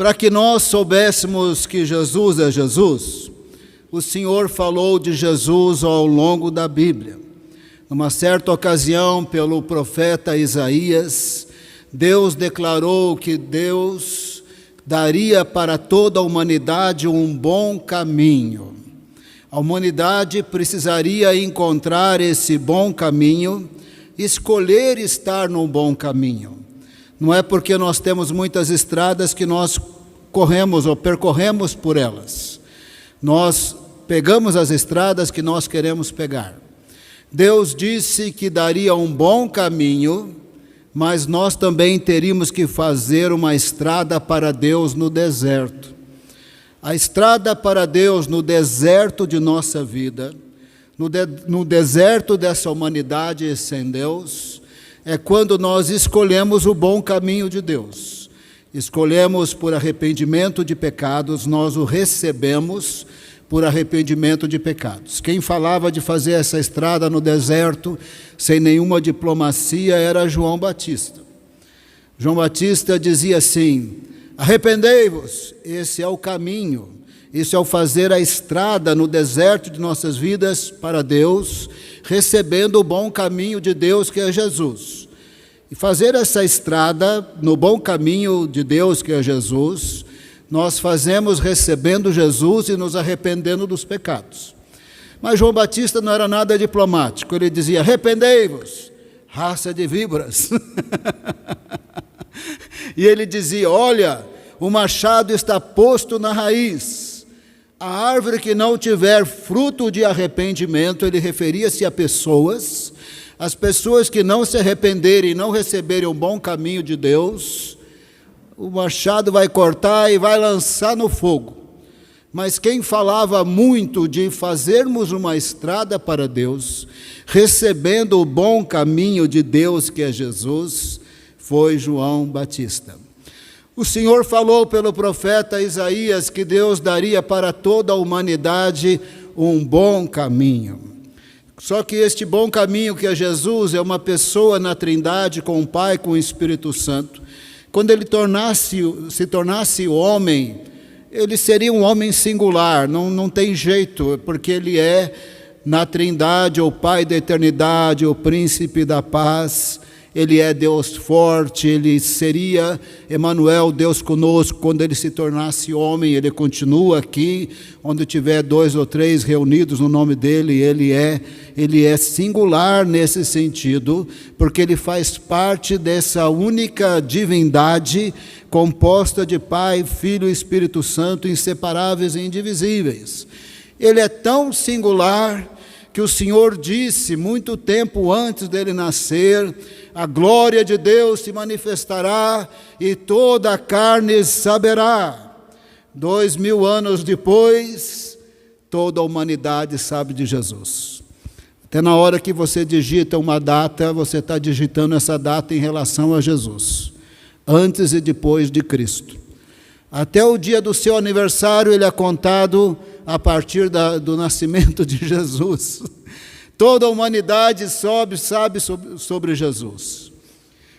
Para que nós soubéssemos que Jesus é Jesus, o Senhor falou de Jesus ao longo da Bíblia. Numa certa ocasião, pelo profeta Isaías, Deus declarou que Deus daria para toda a humanidade um bom caminho. A humanidade precisaria encontrar esse bom caminho, escolher estar no bom caminho. Não é porque nós temos muitas estradas que nós corremos ou percorremos por elas. Nós pegamos as estradas que nós queremos pegar. Deus disse que daria um bom caminho, mas nós também teríamos que fazer uma estrada para Deus no deserto. A estrada para Deus no deserto de nossa vida, no deserto dessa humanidade sem Deus, é quando nós escolhemos o bom caminho de Deus. Escolhemos por arrependimento de pecados, nós o recebemos por arrependimento de pecados. Quem falava de fazer essa estrada no deserto, sem nenhuma diplomacia, era João Batista. João Batista dizia assim: arrependei-vos, esse é o caminho, isso é o fazer a estrada no deserto de nossas vidas para Deus, recebendo o bom caminho de Deus que é Jesus. E fazer essa estrada no bom caminho de Deus que é Jesus, nós fazemos recebendo Jesus e nos arrependendo dos pecados. Mas João Batista não era nada diplomático, ele dizia: arrependei-vos, raça de víboras. E ele dizia: olha, o machado está posto na raiz. A árvore que não tiver fruto de arrependimento, ele referia-se a pessoas, as pessoas que não se arrependerem e não receberem um bom caminho de Deus, o machado vai cortar e vai lançar no fogo. Mas quem falava muito de fazermos uma estrada para Deus, recebendo o bom caminho de Deus que é Jesus, foi João Batista. O Senhor falou pelo profeta Isaías que Deus daria para toda a humanidade um bom caminho. Só que este bom caminho que é Jesus é uma pessoa na Trindade com o Pai e com o Espírito Santo. Quando ele se tornasse homem, ele seria um homem singular, não tem jeito, porque ele é na Trindade o Pai da eternidade, o Príncipe da paz. Ele é Deus forte, ele seria Emanuel, Deus conosco. Quando ele se tornasse homem, ele continua aqui, onde tiver 2 ou 3 reunidos no nome dele, ele é singular nesse sentido, porque ele faz parte dessa única divindade composta de Pai, Filho e Espírito Santo, inseparáveis e indivisíveis. Ele é tão singular que o Senhor disse muito tempo antes dele nascer: a glória de Deus se manifestará e toda a carne saberá. 2000 anos depois, toda a humanidade sabe de Jesus. Até na hora que você digita uma data, você está digitando essa data em relação a Jesus, antes e depois de Cristo. Até o dia do seu aniversário, ele é contado a partir do nascimento de Jesus. Toda a humanidade sabe sobre Jesus.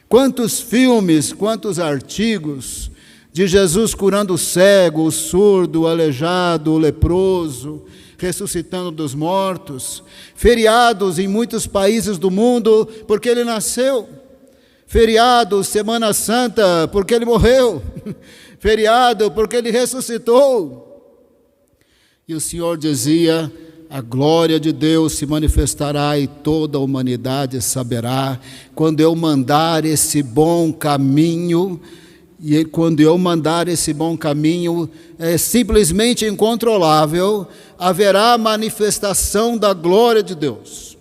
Quantos filmes, quantos artigos de Jesus curando o cego, o surdo, o aleijado, o leproso, ressuscitando dos mortos. Feriados em muitos países do mundo porque ele nasceu. Feriado, Semana Santa, porque ele morreu. Feriado, porque ele ressuscitou. E o Senhor dizia: a glória de Deus se manifestará e toda a humanidade saberá quando eu mandar esse bom caminho. E quando eu mandar esse bom caminho, é simplesmente incontrolável, haverá manifestação da glória de Deus.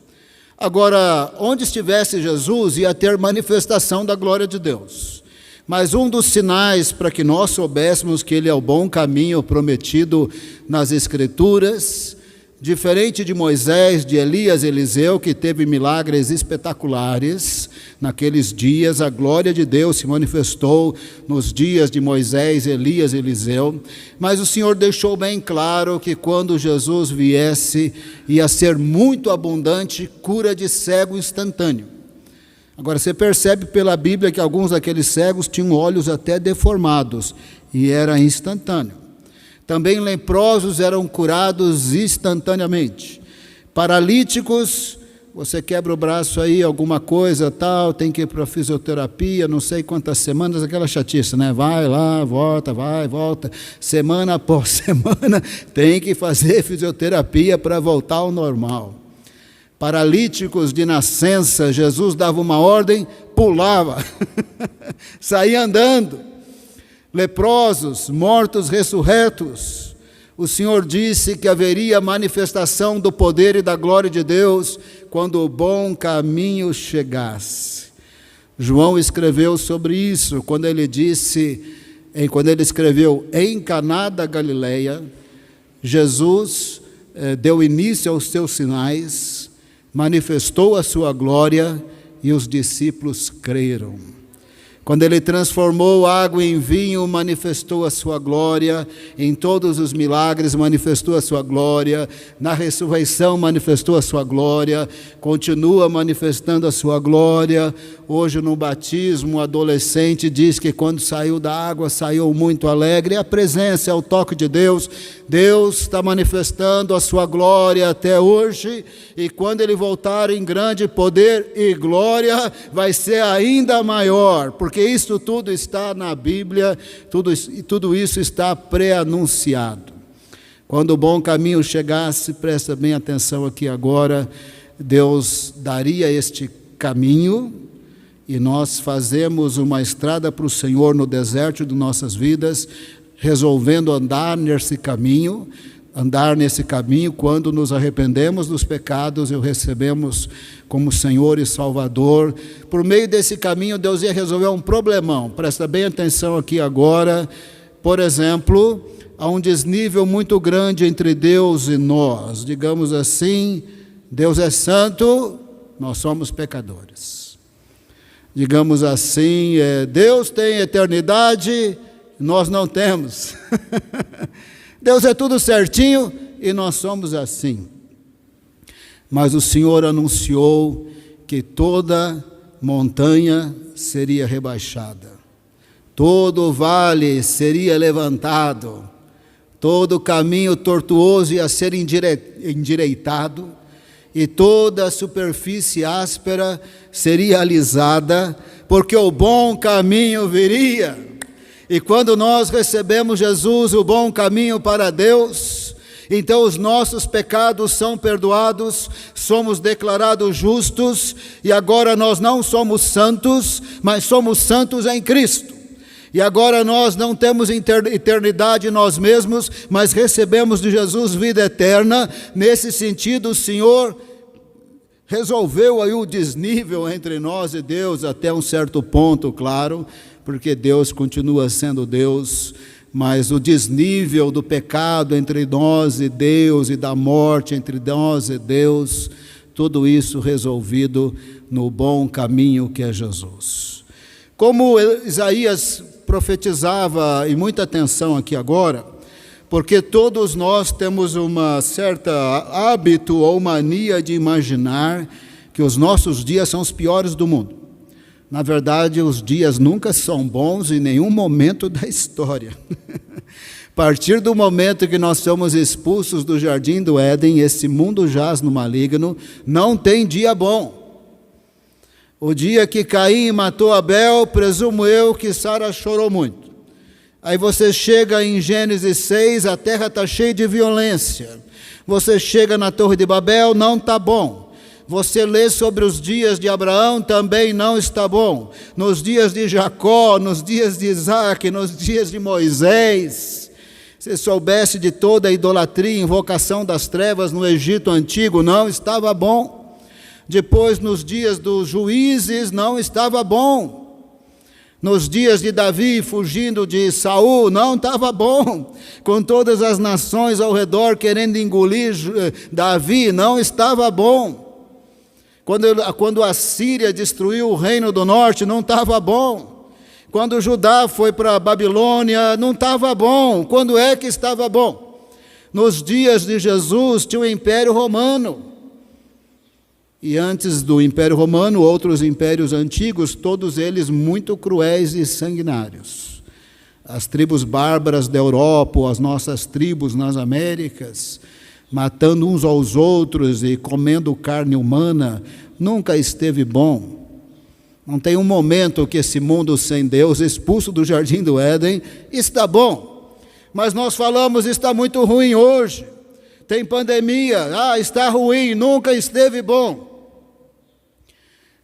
Agora, onde estivesse Jesus, ia ter manifestação da glória de Deus. Mas um dos sinais para que nós soubéssemos que ele é o bom caminho prometido nas Escrituras, diferente de Moisés, de Elias, Eliseu, que teve milagres espetaculares, naqueles dias a glória de Deus se manifestou nos dias de Moisés, Elias, Eliseu, mas o Senhor deixou bem claro que quando Jesus viesse, ia ser muito abundante cura de cego instantâneo. Agora, você percebe pela Bíblia que alguns daqueles cegos tinham olhos até deformados, e era instantâneo. Também leprosos eram curados instantaneamente. Paralíticos, você quebra o braço aí, alguma coisa tal, tem que ir para a fisioterapia, não sei quantas semanas, aquela chatice, né? Vai lá, volta, vai, volta. Semana após semana, tem que fazer fisioterapia para voltar ao normal. Paralíticos de nascença, Jesus dava uma ordem, pulava, saía andando. Leprosos, mortos, ressurretos. O Senhor disse que haveria manifestação do poder e da glória de Deus quando o bom caminho chegasse. João escreveu sobre isso, quando ele escreveu em Caná da Galileia, Jesus deu início aos seus sinais, manifestou a sua glória e os discípulos creram. Quando ele transformou água em vinho, manifestou a sua glória, em todos os milagres manifestou a sua glória, na ressurreição manifestou a sua glória, continua manifestando a sua glória. Hoje no batismo, o adolescente diz que quando saiu da água, saiu muito alegre. É a presença, é o toque de Deus. Deus está manifestando a sua glória até hoje, e quando ele voltar em grande poder e glória, vai ser ainda maior, porque isso tudo está na Bíblia, tudo isso está pré-anunciado. Quando o bom caminho chegasse, presta bem atenção aqui agora, Deus daria este caminho, e nós fazemos uma estrada para o Senhor no deserto de nossas vidas, resolvendo andar nesse caminho quando nos arrependemos dos pecados e o recebemos como Senhor e Salvador. Por meio desse caminho, Deus ia resolver um problemão. Presta bem atenção aqui agora. Por exemplo, há um desnível muito grande entre Deus e nós. Digamos assim, Deus é santo, nós somos pecadores. Digamos assim, Deus tem eternidade, nós não temos. Deus é tudo certinho e nós somos assim. Mas o Senhor anunciou que toda montanha seria rebaixada, todo vale seria levantado, todo caminho tortuoso ia ser endireitado, e toda a superfície áspera seria alisada, porque o bom caminho viria. E quando nós recebemos Jesus, o bom caminho para Deus, então os nossos pecados são perdoados, somos declarados justos, e agora nós não somos santos, mas somos santos em Cristo. E agora nós não temos eternidade em nós mesmos, mas recebemos de Jesus vida eterna. Nesse sentido, o Senhor resolveu aí o desnível entre nós e Deus, até um certo ponto, claro, porque Deus continua sendo Deus, mas o desnível do pecado entre nós e Deus, e da morte entre nós e Deus, tudo isso resolvido no bom caminho que é Jesus. Como Isaías profetizava, e muita atenção aqui agora, porque todos nós temos uma certa hábito ou mania de imaginar que os nossos dias são os piores do mundo. Na verdade, os dias nunca são bons em nenhum momento da história. A partir do momento que nós somos expulsos do jardim do Éden, esse mundo jaz no maligno, não tem dia bom. O dia que Caim matou Abel, presumo eu que Sara chorou muito. Aí você chega em Gênesis 6, a terra está cheia de violência. Você chega na Torre de Babel, não está bom. Você lê sobre os dias de Abraão, também não está bom. Nos dias de Jacó, nos dias de Isaac, nos dias de Moisés, se soubesse de toda a idolatria e invocação das trevas no Egito Antigo, não estava bom. Depois, nos dias dos juízes, não estava bom. Nos dias de Davi, fugindo de Saul, não estava bom. Com todas as nações ao redor querendo engolir Davi, não estava bom. Quando a Síria destruiu o reino do norte, não estava bom. Quando Judá foi para a Babilônia, não estava bom. Quando é que estava bom? Nos dias de Jesus tinha o Império Romano. E antes do Império Romano, outros impérios antigos, todos eles muito cruéis e sanguinários. As tribos bárbaras da Europa, ou as nossas tribos nas Américas, matando uns aos outros e comendo carne humana, nunca esteve bom. Não tem um momento que esse mundo sem Deus, expulso do jardim do Éden, está bom. Mas nós falamos, está muito ruim hoje. Tem pandemia, está ruim, nunca esteve bom.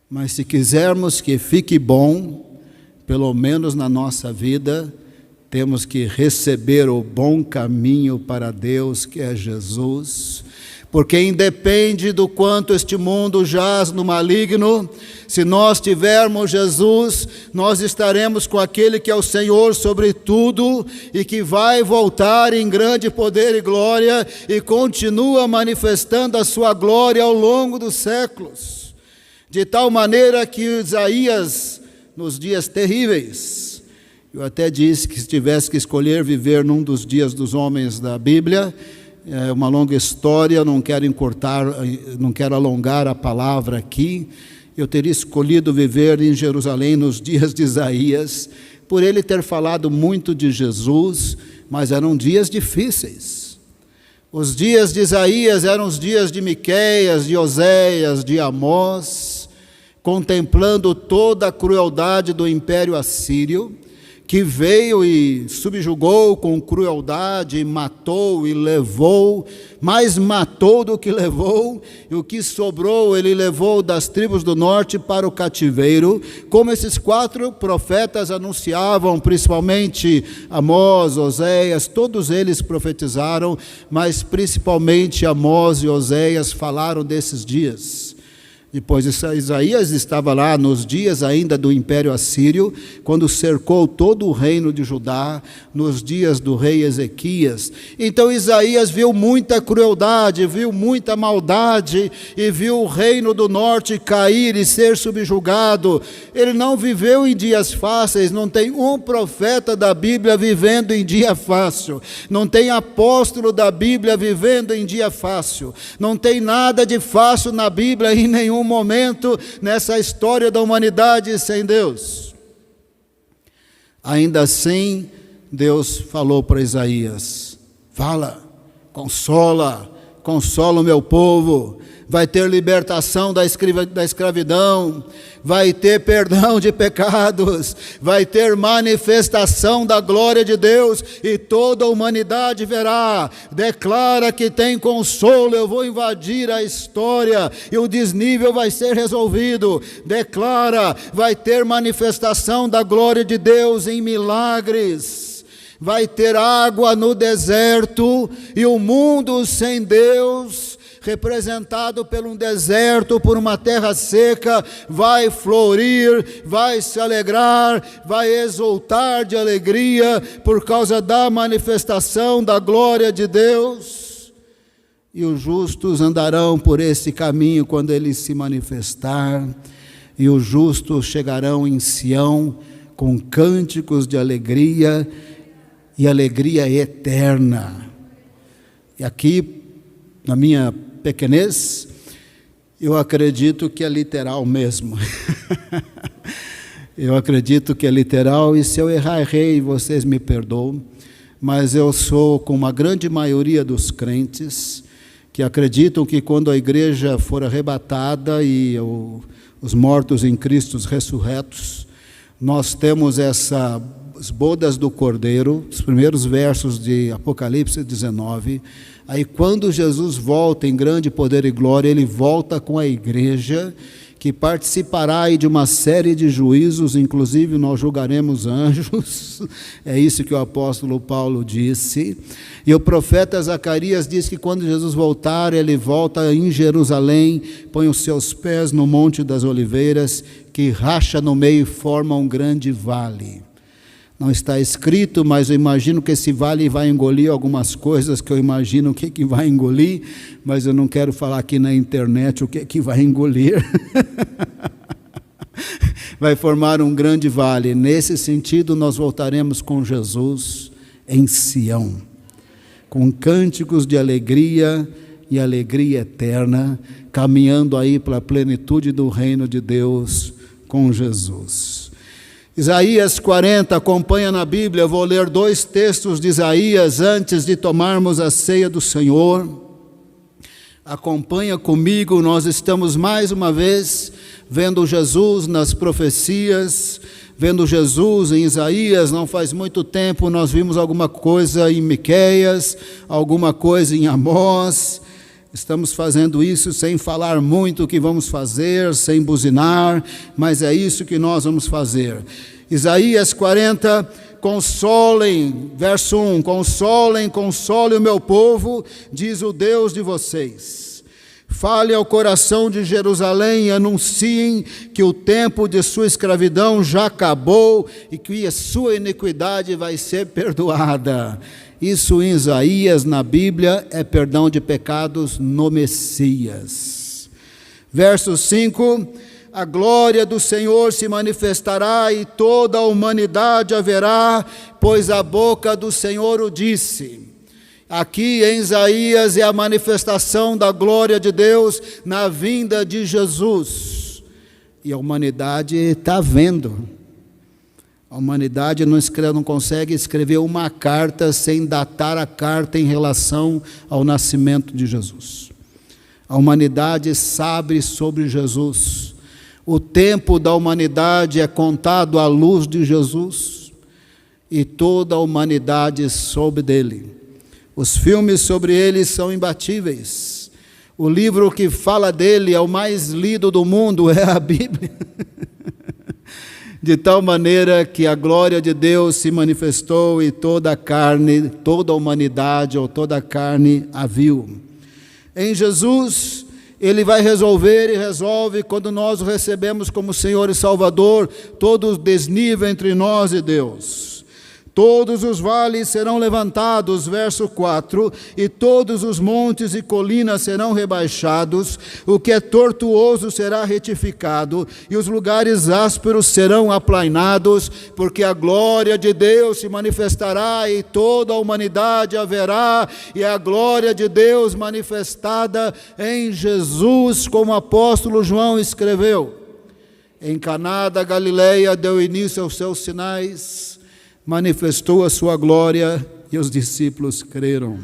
Mas se quisermos que fique bom, pelo menos na nossa vida, temos que receber o bom caminho para Deus, que é Jesus, porque independe do quanto este mundo jaz no maligno, se nós tivermos Jesus, nós estaremos com aquele que é o Senhor sobre tudo e que vai voltar em grande poder e glória e continua manifestando a sua glória ao longo dos séculos. De tal maneira que Isaías, nos dias terríveis, eu até disse que se tivesse que escolher viver num dos dias dos homens da Bíblia, é uma longa história, não quero alongar a palavra aqui, eu teria escolhido viver em Jerusalém nos dias de Isaías, por ele ter falado muito de Jesus, mas eram dias difíceis. Os dias de Isaías eram os dias de Miqueias, de Oséias, de Amós, contemplando toda a crueldade do Império Assírio, que veio e subjugou com crueldade, matou e levou, mais matou do que levou, e o que sobrou ele levou das tribos do norte para o cativeiro, como esses 4 profetas anunciavam, principalmente Amós, Oséias, todos eles profetizaram, mas principalmente Amós e Oséias falaram desses dias. Depois Isaías estava lá nos dias ainda do Império Assírio, quando cercou todo o reino de Judá, nos dias do rei Ezequias. Então Isaías viu muita crueldade, viu muita maldade, e viu o reino do norte cair e ser subjugado. Ele não viveu em dias fáceis, não tem um profeta da Bíblia vivendo em dia fácil, não tem apóstolo da Bíblia vivendo em dia fácil, não tem nada de fácil na Bíblia em nenhum momento nessa história da humanidade sem Deus. Ainda assim, Deus falou para Isaías: fala, consola o meu povo, vai ter libertação da escravidão, vai ter perdão de pecados, vai ter manifestação da glória de Deus, e toda a humanidade verá. Declara que tem consolo, eu vou invadir a história, e o desnível vai ser resolvido. Declara, vai ter manifestação da glória de Deus em milagres. Vai ter água no deserto, e o mundo sem Deus, representado por um deserto, por uma terra seca, vai florir, vai se alegrar, vai exultar de alegria por causa da manifestação da glória de Deus. E os justos andarão por esse caminho quando ele se manifestar, e os justos chegarão em Sião com cânticos de alegria, e alegria eterna. E aqui, na minha pequenez, eu acredito que é literal mesmo. Eu acredito que é literal, e se eu errar, errei, vocês me perdoam, mas eu sou com uma grande maioria dos crentes que acreditam que quando a igreja for arrebatada e os mortos em Cristo ressurretos, nós temos as bodas do Cordeiro, os primeiros versos de Apocalipse 19, aí quando Jesus volta em grande poder e glória, ele volta com a igreja, que participará aí de uma série de juízos, inclusive nós julgaremos anjos, é isso que o apóstolo Paulo disse, e o profeta Zacarias diz que quando Jesus voltar, ele volta em Jerusalém, põe os seus pés no Monte das Oliveiras, que racha no meio e forma um grande vale. Não está escrito, mas eu imagino que esse vale vai engolir algumas coisas que eu imagino o que vai engolir, mas eu não quero falar aqui na internet o que vai engolir. Vai formar um grande vale. Nesse sentido, nós voltaremos com Jesus em Sião, com cânticos de alegria e alegria eterna, caminhando aí para a plenitude do reino de Deus com Jesus. Isaías 40, acompanha na Bíblia, eu vou ler 2 textos de Isaías antes de tomarmos a ceia do Senhor. Acompanha comigo, nós estamos mais uma vez vendo Jesus nas profecias, vendo Jesus em Isaías. Não faz muito tempo nós vimos alguma coisa em Miqueias, alguma coisa em Amós. Estamos fazendo isso sem falar muito o que vamos fazer, sem buzinar, mas é isso que nós vamos fazer. Isaías 40, consolem, verso 1, consolem o meu povo, diz o Deus de vocês. Fale ao coração de Jerusalém e anunciem que o tempo de sua escravidão já acabou e que a sua iniquidade vai ser perdoada. Isso em Isaías, na Bíblia, é perdão de pecados no Messias. Verso 5, a glória do Senhor se manifestará e toda a humanidade a verá, pois a boca do Senhor o disse. Aqui em Isaías é a manifestação da glória de Deus na vinda de Jesus. E a humanidade está vendo. A humanidade não consegue escrever uma carta sem datar a carta em relação ao nascimento de Jesus. A humanidade sabe sobre Jesus. O tempo da humanidade é contado à luz de Jesus e toda a humanidade soube dele. Os filmes sobre ele são imbatíveis. O livro que fala dele é o mais lido do mundo, é a Bíblia. De tal maneira que a glória de Deus se manifestou e toda a carne, toda a humanidade ou toda a carne a viu. Em Jesus, Ele vai resolver e resolve quando nós o recebemos como Senhor e Salvador, todo o desnível entre nós e Deus. Todos os vales serão levantados, verso 4, e todos os montes e colinas serão rebaixados, o que é tortuoso será retificado, e os lugares ásperos serão aplainados, porque a glória de Deus se manifestará e toda a humanidade a verá, e a glória de Deus manifestada em Jesus, como o apóstolo João escreveu. Em Caná da Galileia deu início aos seus sinais, manifestou a sua glória e os discípulos creram.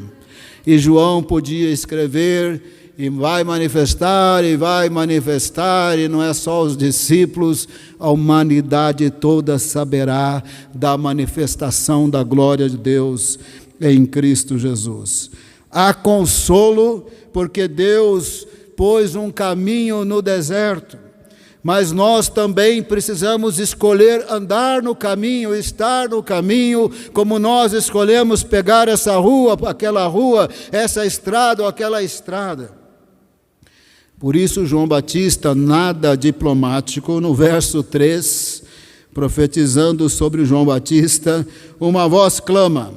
E João podia escrever, e vai manifestar, e não é só os discípulos, a humanidade toda saberá da manifestação da glória de Deus em Cristo Jesus. Há consolo, porque Deus pôs um caminho no deserto. Mas nós também precisamos escolher andar no caminho, estar no caminho, como nós escolhemos pegar essa rua, aquela rua, essa estrada ou aquela estrada. Por isso João Batista, nada diplomático, no verso 3, profetizando sobre João Batista, uma voz clama: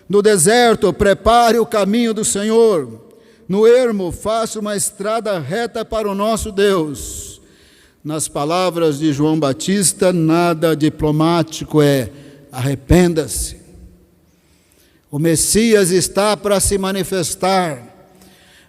no deserto prepare o caminho do Senhor, no ermo faça uma estrada reta para o nosso Deus. Nas palavras de João Batista, nada diplomático, é arrependa-se. O Messias está para se manifestar.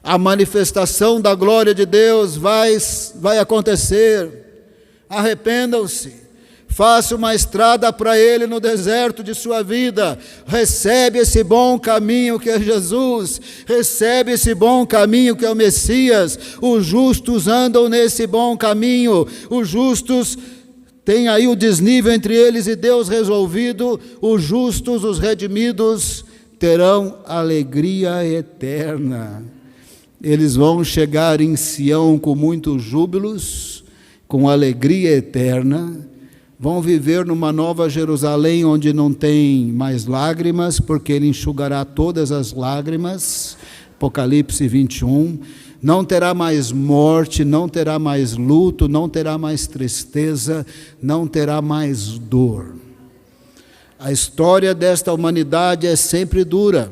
A manifestação da glória de Deus vai acontecer. Arrependam-se. Faça uma estrada para Ele no deserto de sua vida. Recebe esse bom caminho que é Jesus. Recebe esse bom caminho que é o Messias. Os justos andam nesse bom caminho. Os justos têm aí o desnível entre eles e Deus resolvido. Os justos, os redimidos, terão alegria eterna. Eles vão chegar em Sião com muitos júbilos, com alegria eterna. Vão viver numa nova Jerusalém onde não tem mais lágrimas, porque Ele enxugará todas as lágrimas, Apocalipse 21, não terá mais morte, não terá mais luto, não terá mais tristeza, não terá mais dor. A história desta humanidade é sempre dura,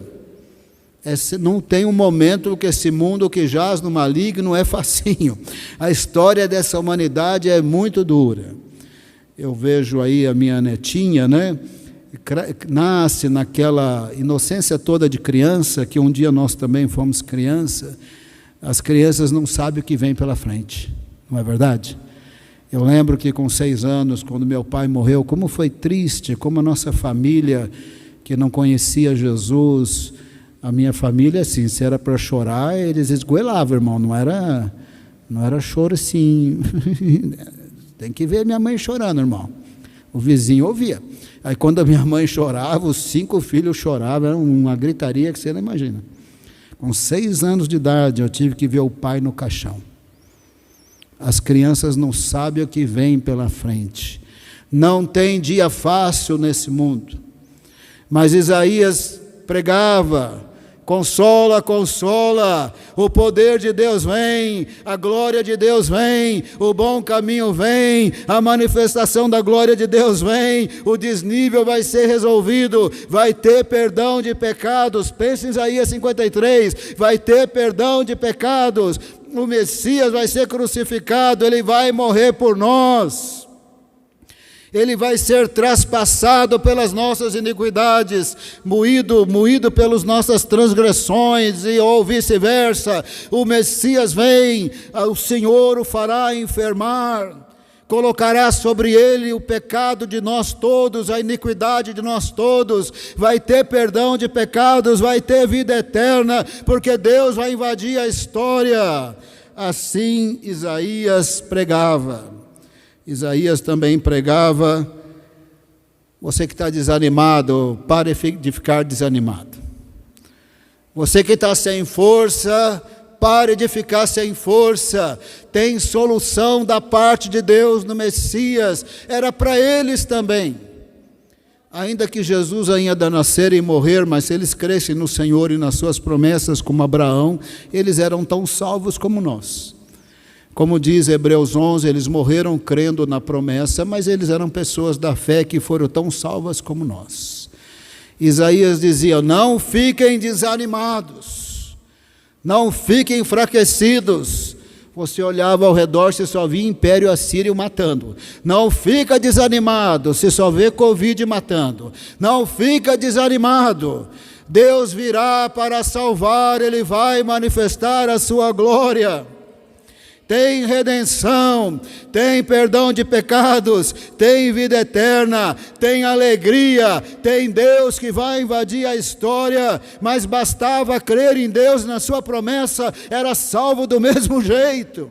não tem um momento que esse mundo que jaz no maligno é facinho. A história dessa humanidade é muito dura. Eu vejo aí a minha netinha, né? nasce naquela inocência toda de criança, que um dia nós também fomos criança, as crianças não sabem o que vem pela frente, não é verdade? Eu lembro que com 6 anos, quando meu pai morreu, como foi triste, como a nossa família, que não conhecia Jesus, a minha família, assim, se era para chorar, eles esgoelavam, irmão, não era choro assim, tem que ver minha mãe chorando, irmão, o vizinho ouvia. Aí quando a minha mãe chorava, os 5 filhos choravam, era uma gritaria que você não imagina. Com 6 anos de idade, eu tive que ver o pai no caixão. As crianças não sabem o que vem pela frente. Não tem dia fácil nesse mundo. Mas Isaías pregava: consola, consola, o poder de Deus vem, a glória de Deus vem, o bom caminho vem, a manifestação da glória de Deus vem, o desnível vai ser resolvido, vai ter perdão de pecados. Pense em Isaías 53, vai ter perdão de pecados, o Messias vai ser crucificado, ele vai morrer por nós. Ele vai ser traspassado pelas nossas iniquidades, moído pelas nossas transgressões, ou vice-versa. O Messias vem, o Senhor o fará enfermar, colocará sobre ele o pecado de nós todos, a iniquidade de nós todos, vai ter perdão de pecados, vai ter vida eterna, porque Deus vai invadir a história. Assim Isaías pregava. Isaías também pregava: você que está desanimado, pare de ficar desanimado. Você que está sem força, pare de ficar sem força. Tem solução da parte de Deus no Messias. Era para eles também. Ainda que Jesus ainda nascer e morrer, mas se eles crescem no Senhor e nas suas promessas, como Abraão, eles eram tão salvos como nós. Como diz Hebreus 11, eles morreram crendo na promessa, mas eles eram pessoas da fé que foram tão salvas como nós. Isaías dizia: não fiquem desanimados, não fiquem enfraquecidos. Você olhava ao redor, você só via Império Assírio matando. Não fica desanimado, você só vê Covid matando. Não fica desanimado. Deus virá para salvar, Ele vai manifestar a sua glória. Tem redenção, tem perdão de pecados, tem vida eterna, tem alegria, tem Deus que vai invadir a história, mas bastava crer em Deus, na sua promessa, era salvo do mesmo jeito.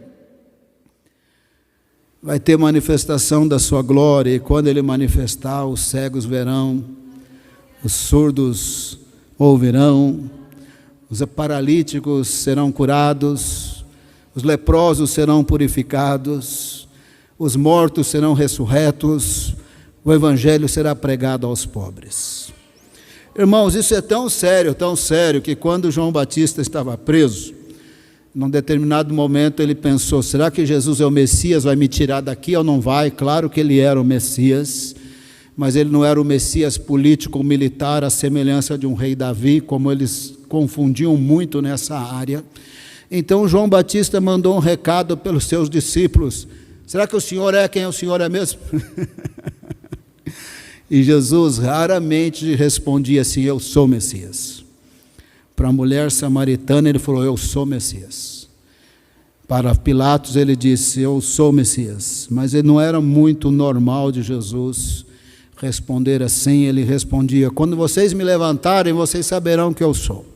Vai ter manifestação da sua glória, e quando Ele manifestar, os cegos verão, os surdos ouvirão, os paralíticos serão curados, os leprosos serão purificados, os mortos serão ressurretos, o Evangelho será pregado aos pobres. Irmãos, isso é tão sério, que quando João Batista estava preso, num determinado momento ele pensou: será que Jesus é o Messias, vai me tirar daqui ou não vai? Claro que ele era o Messias, mas ele não era o Messias político ou militar, à semelhança de um rei Davi, como eles confundiam muito nessa área. Então João Batista mandou um recado pelos seus discípulos: será que o Senhor é quem o Senhor é mesmo? E Jesus raramente respondia assim: eu sou o Messias. Para a mulher samaritana ele falou: eu sou o Messias. Para Pilatos ele disse: eu sou o Messias. Mas ele não era muito normal de Jesus responder assim. Ele respondia: quando vocês me levantarem, vocês saberão que eu sou.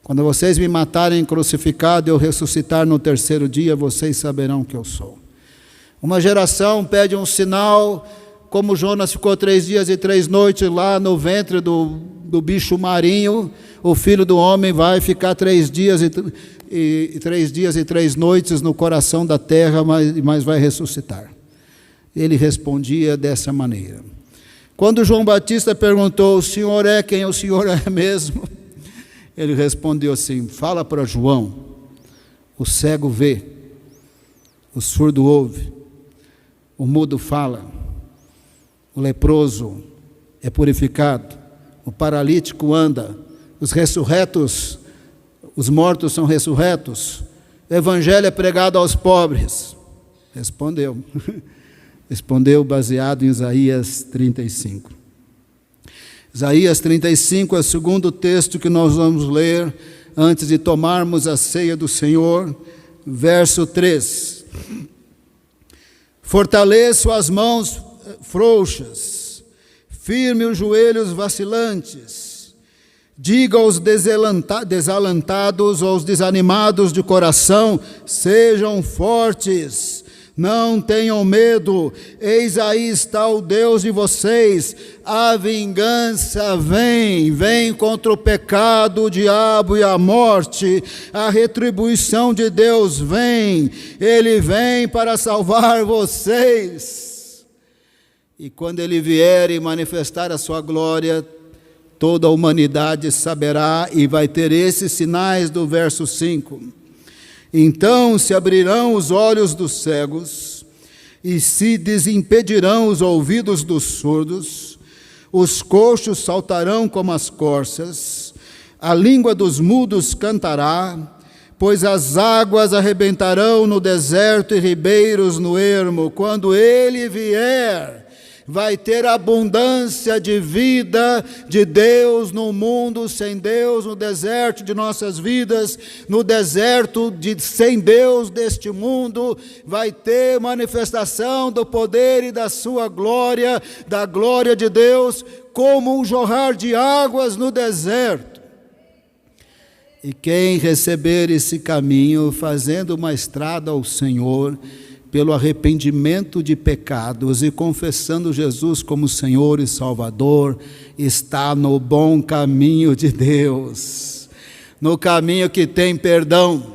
Quando vocês me matarem crucificado e eu ressuscitar no 3º dia, vocês saberão que eu sou. Uma geração pede um sinal, como Jonas ficou 3 dias e 3 noites lá no ventre do bicho marinho, o Filho do Homem vai ficar 3 dias e 3 noites no coração da terra, mas vai ressuscitar. Ele respondia dessa maneira. Quando João Batista perguntou: o Senhor é quem o Senhor é mesmo? Ele respondeu assim: fala para João, o cego vê, o surdo ouve, o mudo fala, o leproso é purificado, o paralítico anda, os ressurretos, os mortos são ressurretos, o Evangelho é pregado aos pobres. Respondeu baseado em Isaías 35. Isaías 35 é o segundo texto que nós vamos ler antes de tomarmos a ceia do Senhor. Verso 3. Fortaleço as mãos frouxas, firme os joelhos vacilantes. Diga aos desalantados, aos desanimados de coração, sejam fortes, não tenham medo, eis aí está o Deus de vocês, a vingança vem contra o pecado, o diabo e a morte, a retribuição de Deus vem, Ele vem para salvar vocês. E quando Ele vier e manifestar a sua glória, toda a humanidade saberá e vai ter esses sinais do verso 5. Então se abrirão os olhos dos cegos e se desimpedirão os ouvidos dos surdos, os coxos saltarão como as corças, a língua dos mudos cantará, pois as águas arrebentarão no deserto e ribeiros no ermo. Quando Ele vier, vai ter abundância de vida de Deus no mundo sem Deus, no deserto de nossas vidas, no deserto sem Deus deste mundo, vai ter manifestação do poder e da sua glória, da glória de Deus, como um jorrar de águas no deserto. E quem receber esse caminho, fazendo uma estrada ao Senhor, pelo arrependimento de pecados e confessando Jesus como Senhor e Salvador, está no bom caminho de Deus, no caminho que tem perdão,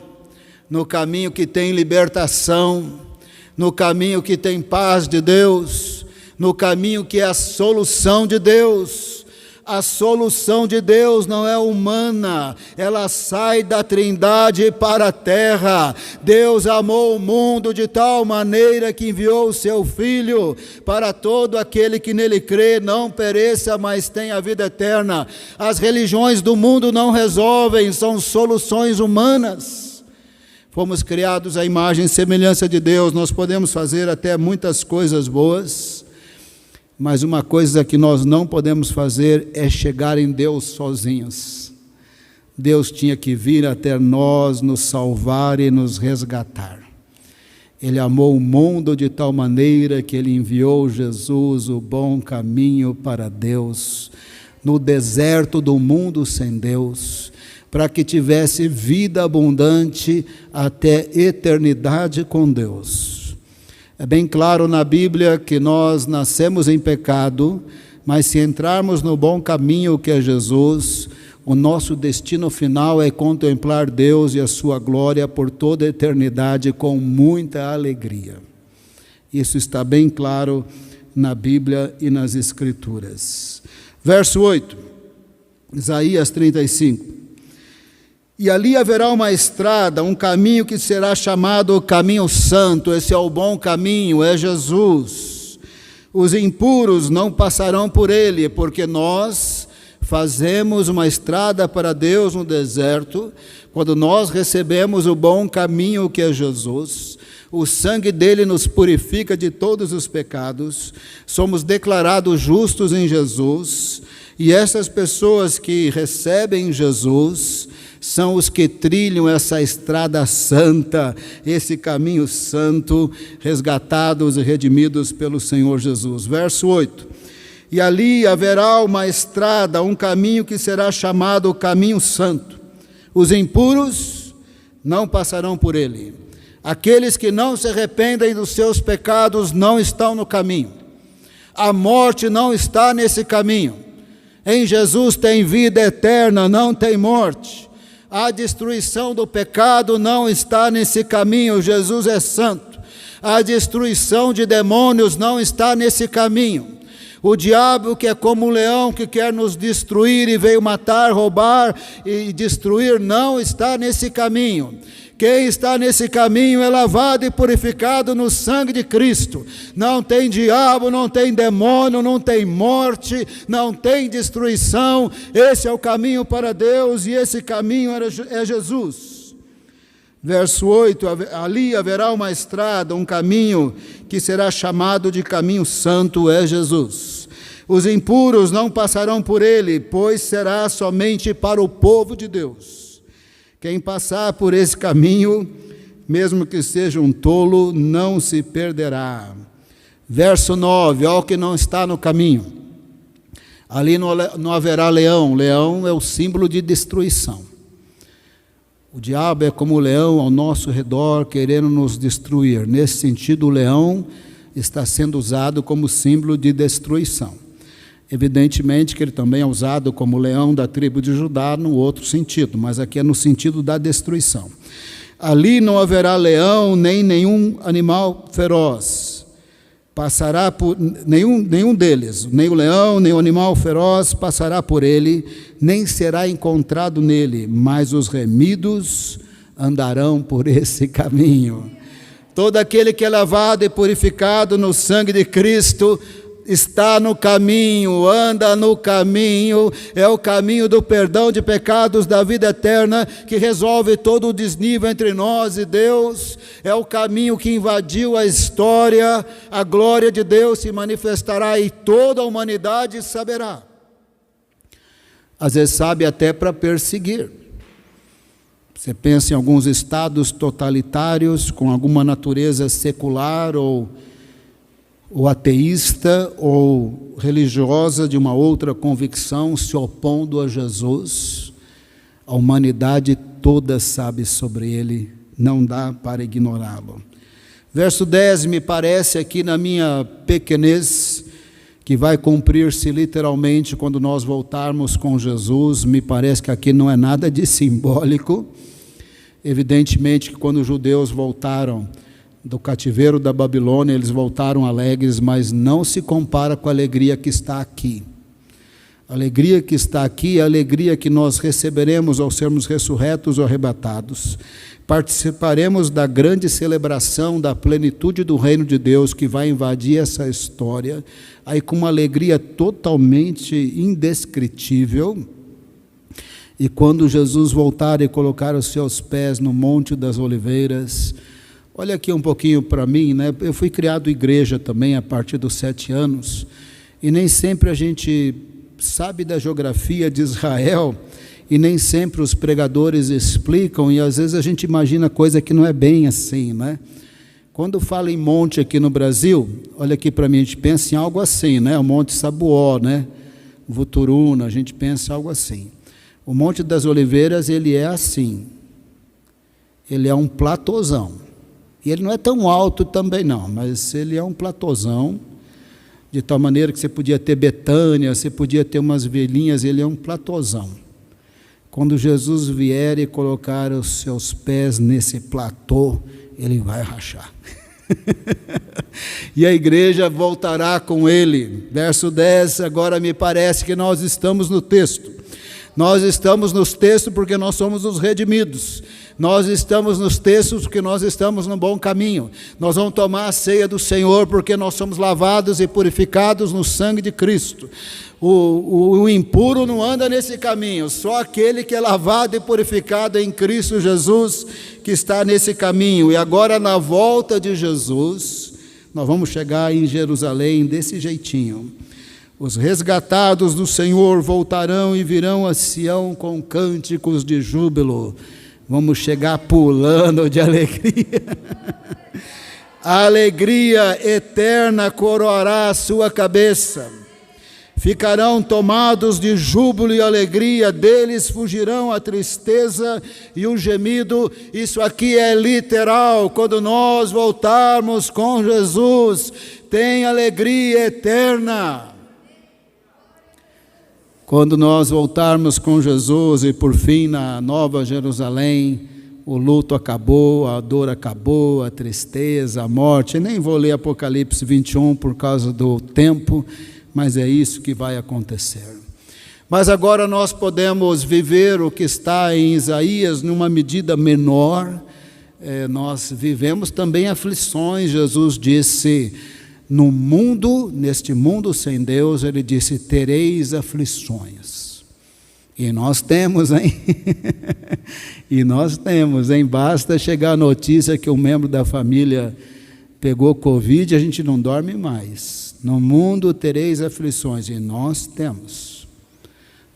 no caminho que tem libertação, no caminho que tem paz de Deus, no caminho que é a solução de Deus. A solução de Deus não é humana, ela sai da Trindade para a terra. Deus amou o mundo de tal maneira que enviou o seu Filho para todo aquele que nele crê, não pereça, mas tenha vida eterna. As religiões do mundo não resolvem, são soluções humanas. Fomos criados à imagem e semelhança de Deus, nós podemos fazer até muitas coisas boas, mas uma coisa que nós não podemos fazer é chegar em Deus sozinhos. Deus tinha que vir até nós, nos salvar e nos resgatar. Ele amou o mundo de tal maneira que Ele enviou Jesus, o bom caminho para Deus, no deserto do mundo sem Deus, para que tivesse vida abundante até eternidade com Deus. É bem claro na Bíblia que nós nascemos em pecado, mas se entrarmos no bom caminho que é Jesus, o nosso destino final é contemplar Deus e a sua glória por toda a eternidade com muita alegria. Isso está bem claro na Bíblia e nas Escrituras. Verso 8, Isaías 35. E ali haverá uma estrada, um caminho que será chamado caminho santo. Esse é o bom caminho, é Jesus. Os impuros não passarão por ele, porque nós fazemos uma estrada para Deus no deserto, quando nós recebemos o bom caminho que é Jesus. O sangue dele nos purifica de todos os pecados, somos declarados justos em Jesus, e essas pessoas que recebem Jesus são os que trilham essa estrada santa, esse caminho santo, resgatados e redimidos pelo Senhor Jesus. Verso 8. E ali haverá uma estrada, um caminho que será chamado caminho santo. Os impuros não passarão por ele. Aqueles que não se arrependem dos seus pecados não estão no caminho. A morte não está nesse caminho. Em Jesus tem vida eterna, não tem morte. A destruição do pecado não está nesse caminho, Jesus é santo. A destruição de demônios não está nesse caminho. O diabo, que é como um leão que quer nos destruir e veio matar, roubar e destruir, não está nesse caminho. Quem está nesse caminho é lavado e purificado no sangue de Cristo. Não tem diabo, não tem demônio, não tem morte, não tem destruição. Esse é o caminho para Deus e esse caminho é Jesus. Verso 8, ali haverá uma estrada, um caminho que será chamado de caminho santo, é Jesus. Os impuros não passarão por ele, pois será somente para o povo de Deus. Quem passar por esse caminho, mesmo que seja um tolo, não se perderá. Verso 9, ó, o que não está no caminho. Ali não haverá leão. Leão é o símbolo de destruição. O diabo é como o leão ao nosso redor, querendo nos destruir. Nesse sentido, o leão está sendo usado como símbolo de destruição. Evidentemente que ele também é usado como leão da tribo de Judá, no outro sentido, mas aqui é no sentido da destruição. Ali não haverá leão, nem nenhum animal feroz. Passará por nenhum deles, nem o leão, nem o animal feroz passará por ele, nem será encontrado nele, mas os remidos andarão por esse caminho. Todo aquele que é lavado e purificado no sangue de Cristo está no caminho, anda no caminho, é o caminho do perdão de pecados, da vida eterna, que resolve todo o desnível entre nós e Deus, é o caminho que invadiu a história, a glória de Deus se manifestará e toda a humanidade saberá. Às vezes sabe até para perseguir. Você pensa em alguns estados totalitários, com alguma natureza secular ou ateísta ou religiosa de uma outra convicção se opondo a Jesus, a humanidade toda sabe sobre ele, não dá para ignorá-lo. Verso 10 me parece aqui na minha pequenez, que vai cumprir-se literalmente quando nós voltarmos com Jesus. Me parece que aqui não é nada de simbólico. Evidentemente que quando os judeus voltaram do cativeiro da Babilônia, eles voltaram alegres, mas não se compara com a alegria que está aqui. A alegria que está aqui é a alegria que nós receberemos ao sermos ressurretos ou arrebatados. Participaremos da grande celebração da plenitude do reino de Deus que vai invadir essa história, aí com uma alegria totalmente indescritível. E quando Jesus voltar e colocar os seus pés no Monte das Oliveiras, olha aqui um pouquinho para mim, né? Eu fui criado em igreja também a partir dos 7 anos, e nem sempre a gente sabe da geografia de Israel, e nem sempre os pregadores explicam, e às vezes a gente imagina coisa que não é bem assim, né? Quando fala em monte aqui no Brasil, olha aqui para mim, a gente pensa em algo assim, né? O Monte Sabuó, né? Voturuna, a gente pensa em algo assim. O Monte das Oliveiras, ele é assim, ele é um platôzão, e ele não é tão alto também não, mas ele é um platôzão, de tal maneira que você podia ter Betânia, você podia ter umas vilinhas, ele é um platôzão. Quando Jesus vier e colocar os seus pés nesse platô, ele vai rachar. E a igreja voltará com ele. Verso 10, agora me parece que nós estamos no texto. Nós estamos nos textos porque nós somos os redimidos. Nós estamos nos textos porque nós estamos no bom caminho. Nós vamos tomar a ceia do Senhor porque nós somos lavados e purificados no sangue de Cristo. O impuro não anda nesse caminho, só aquele que é lavado e purificado em Cristo Jesus que está nesse caminho. E agora na volta de Jesus, nós vamos chegar em Jerusalém desse jeitinho. Os resgatados do Senhor voltarão e virão a Sião com cânticos de júbilo. Vamos chegar pulando de alegria. A alegria eterna coroará a sua cabeça. Ficarão tomados de júbilo e alegria, deles fugirão a tristeza e o gemido. Isso aqui é literal. Quando nós voltarmos com Jesus, tem alegria eterna. Quando nós voltarmos com Jesus e por fim na Nova Jerusalém, o luto acabou, a dor acabou, a tristeza, a morte. Nem vou ler Apocalipse 21 por causa do tempo, mas é isso que vai acontecer. Mas agora nós podemos viver o que está em Isaías numa medida menor. Nós vivemos também aflições. Jesus disse, no mundo, neste mundo sem Deus, ele disse, tereis aflições. E nós temos, hein? E nós temos, hein? Basta chegar a notícia que um membro da família pegou Covid, a gente não dorme mais. No mundo tereis aflições, e nós temos.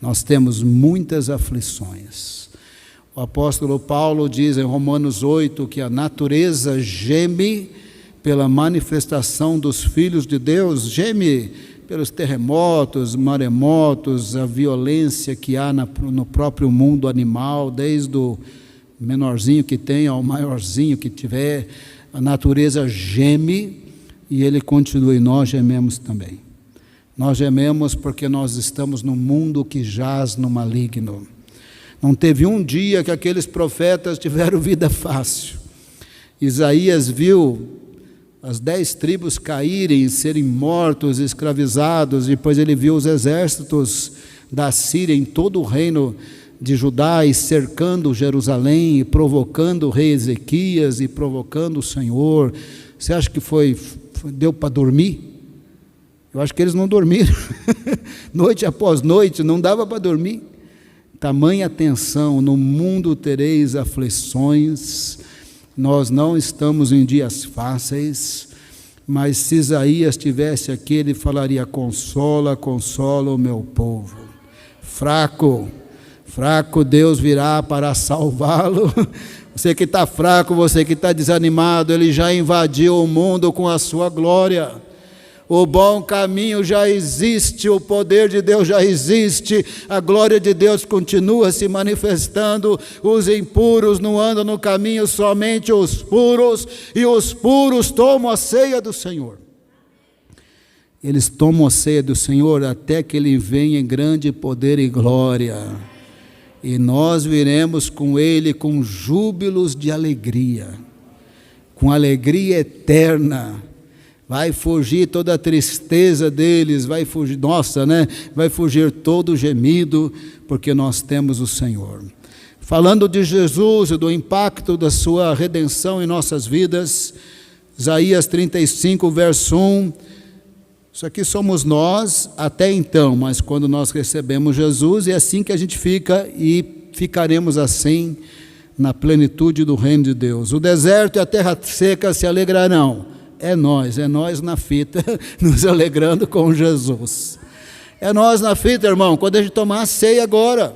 Nós temos muitas aflições. O apóstolo Paulo diz em Romanos 8 que a natureza geme pela manifestação dos filhos de Deus, geme pelos terremotos, maremotos, a violência que há no próprio mundo animal, desde o menorzinho que tem ao maiorzinho que tiver. A natureza geme e ele continua, e nós gememos também. Nós gememos porque nós estamos num mundo que jaz no maligno. Não teve um dia que aqueles profetas tiveram vida fácil. Isaías viu as 10 tribos caírem, serem mortos, escravizados. Depois ele viu os exércitos da Síria em todo o reino de Judá, e cercando Jerusalém, e provocando o rei Ezequias, e provocando o Senhor. Você acha que deu para dormir? Eu acho que eles não dormiram. Noite após noite, não dava para dormir. Tamanha tensão, no mundo tereis aflições. Nós não estamos em dias fáceis, mas se Isaías estivesse aqui, ele falaria: consola, consola o meu povo. Fraco, Deus virá para salvá-lo. Você que está fraco, você que está desanimado, ele já invadiu o mundo com a sua glória. O bom caminho já existe, o poder de Deus já existe, a glória de Deus continua se manifestando. Os impuros não andam no caminho, somente os puros, e os puros tomam a ceia do Senhor. Eles tomam a ceia do Senhor até que Ele venha em grande poder e glória, e nós viremos com Ele com júbilos de alegria, com alegria eterna. Vai fugir toda a tristeza deles, vai fugir, vai fugir todo o gemido, porque nós temos o Senhor. Falando de Jesus e do impacto da sua redenção em nossas vidas, Isaías 35, verso 1, isso aqui somos nós até então, mas quando nós recebemos Jesus, é assim que a gente fica, e ficaremos assim na plenitude do reino de Deus. O deserto e a terra seca se alegrarão. É nós na fita, nos alegrando com Jesus. É nós na fita, irmão, quando a gente tomar a ceia agora,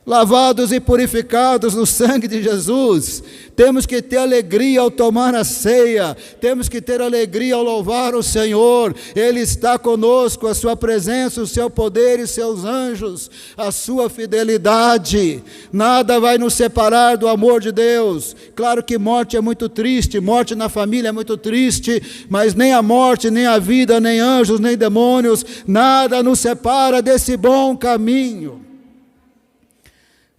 lavados e purificados no sangue de Jesus, temos que ter alegria ao tomar a ceia, temos que ter alegria ao louvar o Senhor. Ele está conosco, a sua presença, o seu poder e seus anjos, a sua fidelidade, nada vai nos separar do amor de Deus. Claro que morte é muito triste, morte na família é muito triste, mas nem a morte, nem a vida, nem anjos, nem demônios, nada nos separa desse bom caminho.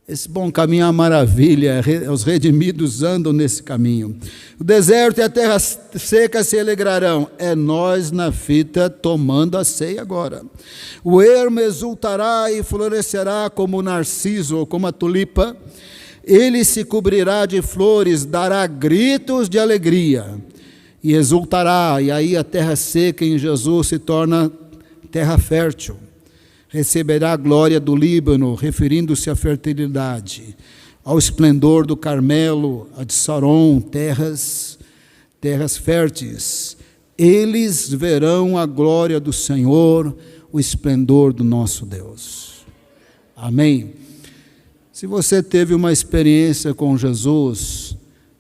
Esse bom caminho é uma maravilha, os redimidos andam nesse caminho. O deserto e a terra seca se alegrarão. É nós na fita tomando a ceia agora. O ermo exultará e florescerá como o narciso ou como a tulipa. Ele se cobrirá de flores, dará gritos de alegria e exultará. E aí a terra seca em Jesus se torna terra fértil. Receberá a glória do Líbano, referindo-se à fertilidade, ao esplendor do Carmelo, a de Saron, terras férteis. Eles verão a glória do Senhor, o esplendor do nosso Deus. Amém? Se você teve uma experiência com Jesus,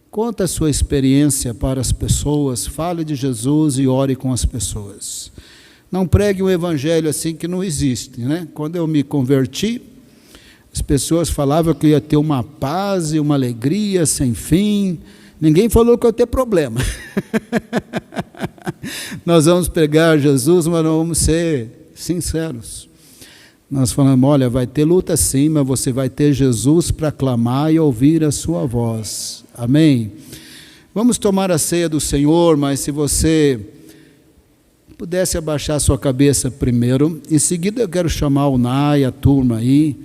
conta a sua experiência para as pessoas, fale de Jesus e ore com as pessoas. Não pregue um evangelho assim que não existe, né? Quando eu me converti, as pessoas falavam que eu ia ter uma paz e uma alegria sem fim. Ninguém falou que eu ia ter problema. Nós vamos pregar Jesus, mas não vamos ser sinceros. Nós falamos: olha, vai ter luta sim, mas você vai ter Jesus para clamar e ouvir a sua voz. Amém? Vamos tomar a ceia do Senhor, mas se você pudesse abaixar sua cabeça primeiro. Em seguida eu quero chamar o Nai, a turma aí.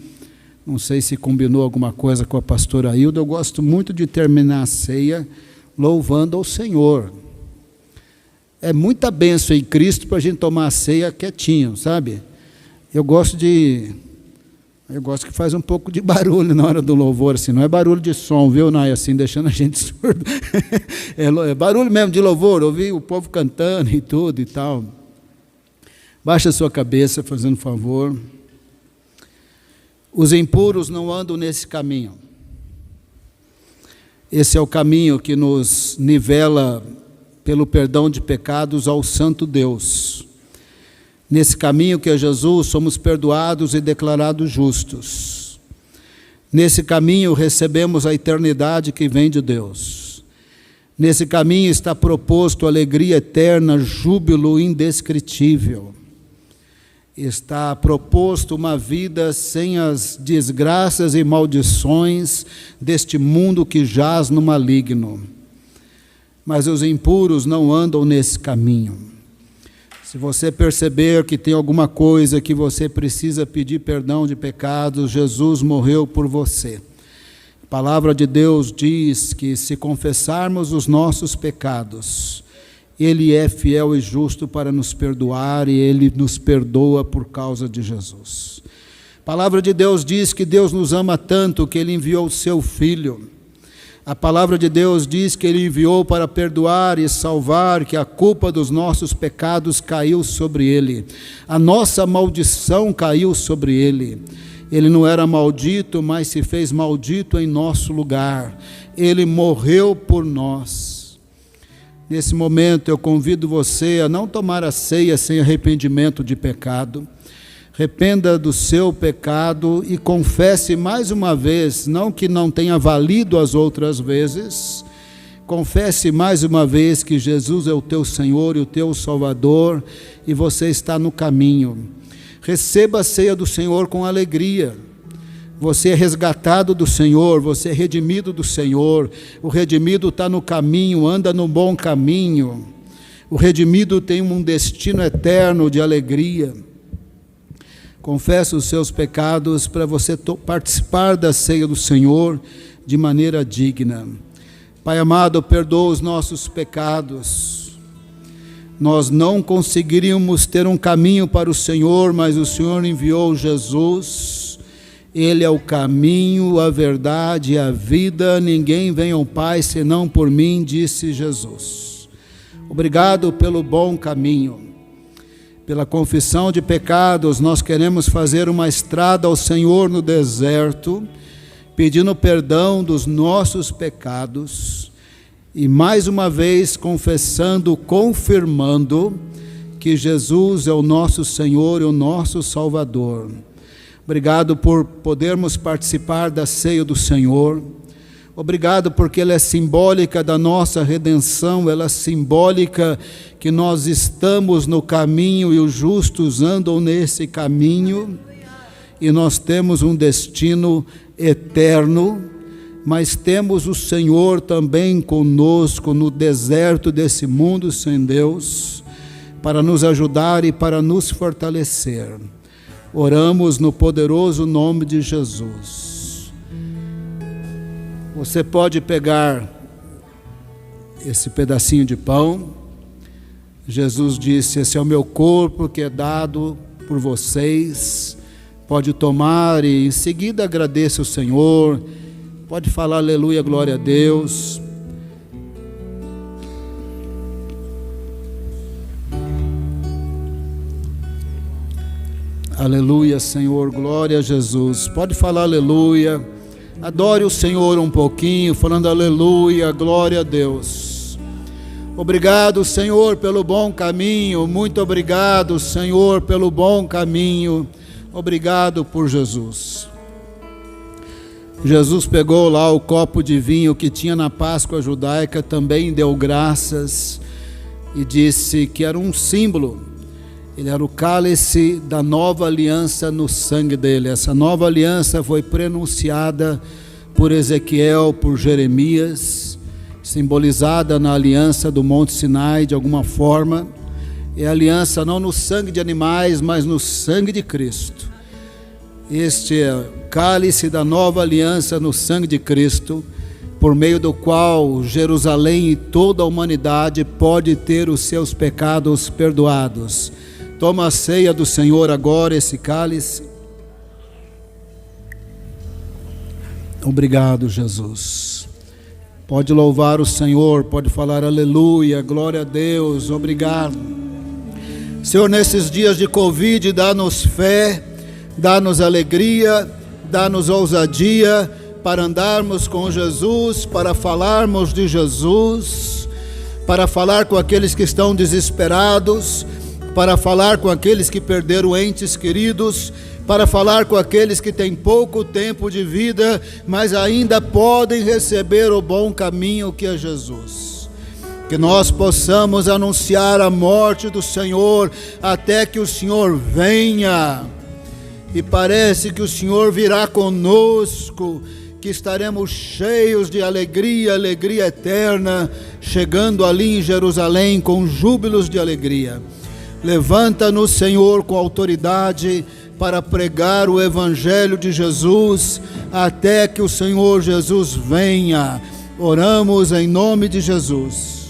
Não sei se combinou alguma coisa com a pastora Hilda. Eu gosto muito de terminar a ceia louvando ao Senhor. É muita bênção em Cristo para a gente tomar a ceia quietinho, sabe? Eu gosto de Eu gosto que faz um pouco de barulho na hora do louvor, assim, não é barulho de som, viu, Nai, assim, deixando a gente surdo. É barulho mesmo de louvor, ouvir o povo cantando e tudo e tal. Baixa a sua cabeça, fazendo favor. Os impuros não andam nesse caminho. Esse é o caminho que nos nivela pelo perdão de pecados ao Santo Deus. Nesse caminho que é Jesus, somos perdoados e declarados justos. Nesse caminho recebemos a eternidade que vem de Deus. Nesse caminho está proposto alegria eterna, júbilo indescritível. Está proposto uma vida sem as desgraças e maldições deste mundo que jaz no maligno. Mas os impuros não andam nesse caminho. Se você perceber que tem alguma coisa que você precisa pedir perdão de pecados, Jesus morreu por você. A palavra de Deus diz que se confessarmos os nossos pecados, Ele é fiel e justo para nos perdoar e Ele nos perdoa por causa de Jesus. A palavra de Deus diz que Deus nos ama tanto que Ele enviou o seu Filho. A palavra de Deus diz que Ele enviou para perdoar e salvar, que a culpa dos nossos pecados caiu sobre Ele. A nossa maldição caiu sobre Ele. Ele não era maldito, mas se fez maldito em nosso lugar. Ele morreu por nós. Nesse momento eu convido você a não tomar a ceia sem arrependimento de pecado. Arrependa do seu pecado e confesse mais uma vez, não que não tenha valido as outras vezes, confesse mais uma vez que Jesus é o teu Senhor e o teu Salvador e você está no caminho. Receba a ceia do Senhor com alegria. Você é resgatado do Senhor, você é redimido do Senhor. O redimido está no caminho, anda no bom caminho. O redimido tem um destino eterno de alegria. Confessa os seus pecados para você participar da ceia do Senhor de maneira digna. Pai amado, perdoa os nossos pecados. Nós não conseguiríamos ter um caminho para o Senhor, mas o Senhor enviou Jesus. Ele é o caminho, a verdade e a vida. Ninguém vem ao Pai senão por mim, disse Jesus. Obrigado pelo bom caminho. Pela confissão de pecados, nós queremos fazer uma estrada ao Senhor no deserto, pedindo perdão dos nossos pecados e mais uma vez confessando, confirmando que Jesus é o nosso Senhor e o nosso Salvador. Obrigado por podermos participar da ceia do Senhor. Obrigado porque ela é simbólica da nossa redenção, ela é simbólica que nós estamos no caminho e os justos andam nesse caminho e nós temos um destino eterno, mas temos o Senhor também conosco no deserto desse mundo sem Deus, para nos ajudar e para nos fortalecer. Oramos no poderoso nome de Jesus. Você pode pegar esse pedacinho de pão. Jesus disse: esse é o meu corpo que é dado por vocês. Pode tomar e em seguida agradeça o Senhor. Pode falar aleluia, glória a Deus. Aleluia, Senhor, glória a Jesus. Pode falar aleluia. Adore o Senhor um pouquinho, falando aleluia, glória a Deus. Obrigado, Senhor, pelo bom caminho. Muito obrigado, Senhor, pelo bom caminho. Obrigado por Jesus. Jesus pegou lá o copo de vinho que tinha na Páscoa judaica, também deu graças e disse que era um símbolo. Ele era o cálice da nova aliança no sangue dele. Essa nova aliança foi pronunciada por Ezequiel, por Jeremias, simbolizada na aliança do Monte Sinai de alguma forma. É a aliança não no sangue de animais, mas no sangue de Cristo. Este é o cálice da nova aliança no sangue de Cristo, por meio do qual Jerusalém e toda a humanidade pode ter os seus pecados perdoados. Toma a ceia do Senhor agora, esse cálice. Obrigado, Jesus. Pode louvar o Senhor, pode falar aleluia, glória a Deus, obrigado. Senhor, nesses dias de Covid, dá-nos fé, dá-nos alegria, dá-nos ousadia para andarmos com Jesus, para falarmos de Jesus, para falar com aqueles que estão desesperados, para falar com aqueles que perderam entes queridos, para falar com aqueles que têm pouco tempo de vida, mas ainda podem receber o bom caminho que é Jesus. Que nós possamos anunciar a morte do Senhor até que o Senhor venha. E parece que o Senhor virá conosco, que estaremos cheios de alegria, alegria eterna, chegando ali em Jerusalém com júbilos de alegria. Levanta-nos, Senhor, com autoridade para pregar o Evangelho de Jesus, até que o Senhor Jesus venha. Oramos em nome de Jesus.